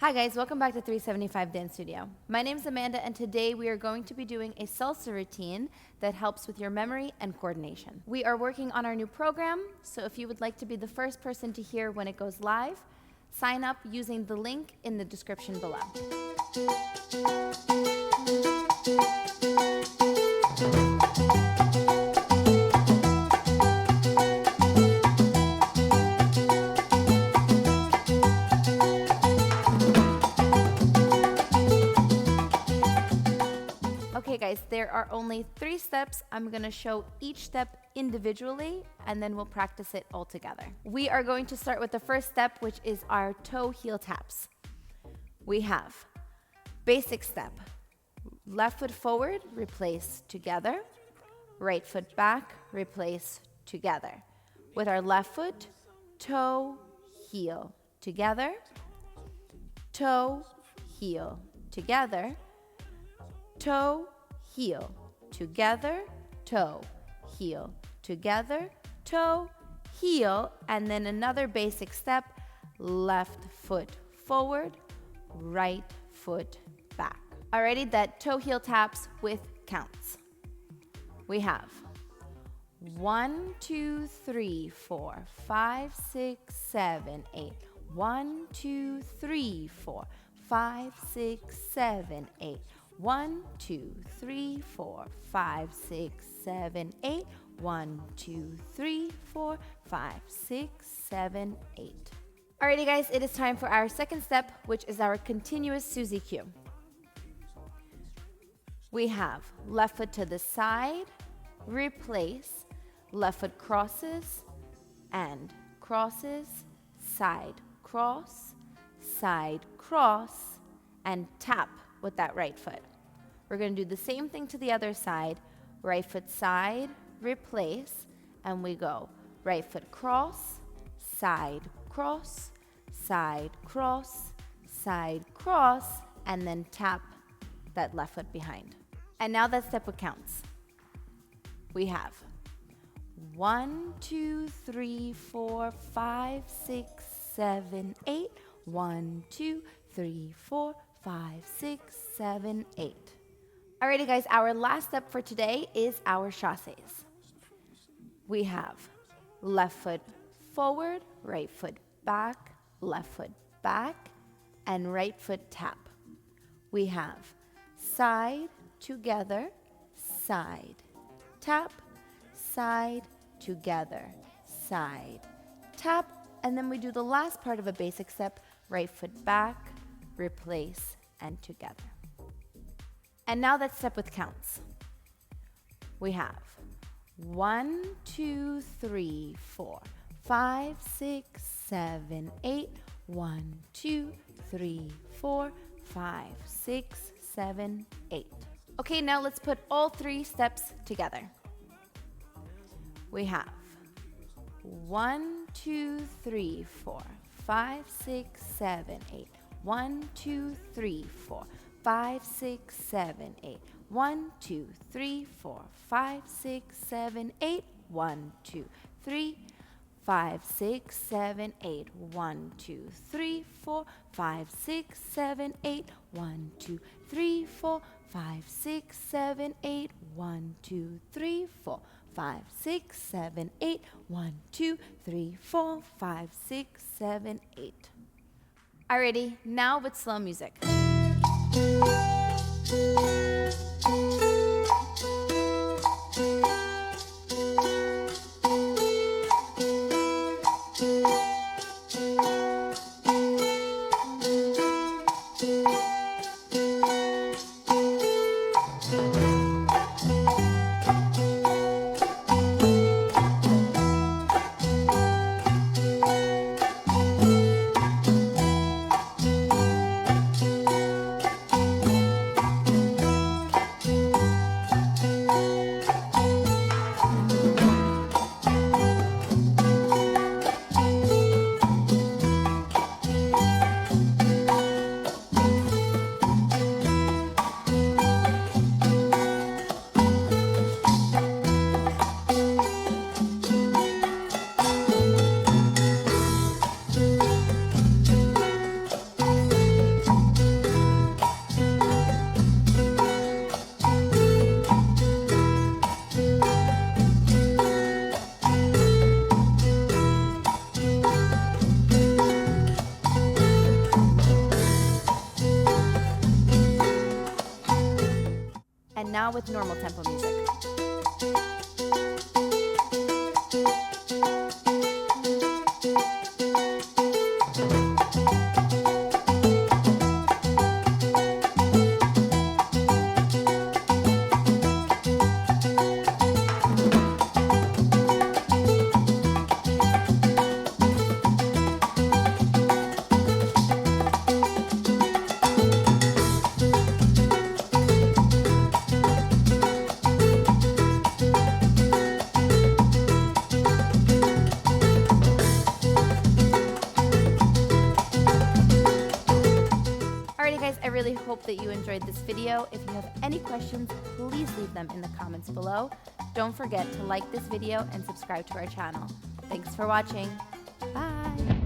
Hi guys, welcome back to 375 Dance Studio. My name is Amanda and today we are going to be doing a salsa routine that helps with your memory and coordination. We are working on our new program, so if you would like to be the first person to hear when it goes live, sign up using the link in the description below. Okay guys, there are only 3 steps. I'm gonna show each step individually and then we'll practice it all together. We are going to start with the first step, which is our toe heel taps. We have basic step, left foot forward, replace together, right foot back, replace together. With our left foot, toe, heel, together, toe, heel, together, toe, heel, together, toe, heel, together, toe, heel, and then another basic step, left foot forward, right foot back. Alrighty, that toe heel taps with counts. We have 1, 2, 3, 4, 5, 6, 7, 8. 1, 2, 3, 4, 5, 6, 7, 8. 1, 2, 3, 4, 5, 6, 7, 8. 1, 2, 3, 4, 5, 6, 7, 8. Alrighty guys, it is time for our second step, which is our continuous Susie Q. We have left foot to the side, replace, left foot crosses, and crosses, side cross, and tap with that right foot. We're going to do the same thing to the other side. Right foot side, replace, and we go right foot cross, side cross, side cross, side cross, and then tap that left foot behind. And now that step with counts. We have 1, 2, 3, 4, 5, 6, 7, 8. 1, 2, 3, 4, 5, 6, 7, 8. Alrighty guys, our last step for today is our chasses. We have left foot forward, right foot back, left foot back, and right foot tap. We have side together, side, tap, side together, side, tap, and then we do the last part of a basic step, right foot back, replace, and together. And now that step with counts. We have 1, 2, 3, 4, 5, 6, 7, 8. 1, 2, 3, 4, 5, 6, 7, 8. Okay, now let's put all 3 steps together. We have 1, 2, 3, 4, 5, 6, 7, 8. 1, 2, 3, 4, 5, 6, 7, 8. 1, 2, 3, 4, 5, 6, 7, 8. 1, 2, 3, 5, 6, 7, 8. 1, 2, 3, 4, 5, 6, 7, 8. 1, 2, 3, 4, 5, 6, 7, 8. 1, 2, 3, 4, 5, 6, 7, 8. 1, 2, 3, 4, 5, 6, 7, 8. Alrighty, now with slow music. And now with normal tempo music. Alrighty guys, I really hope that you enjoyed this video. If you have any questions, please leave them in the comments below. Don't forget to like this video and subscribe to our channel. Thanks for watching. Bye!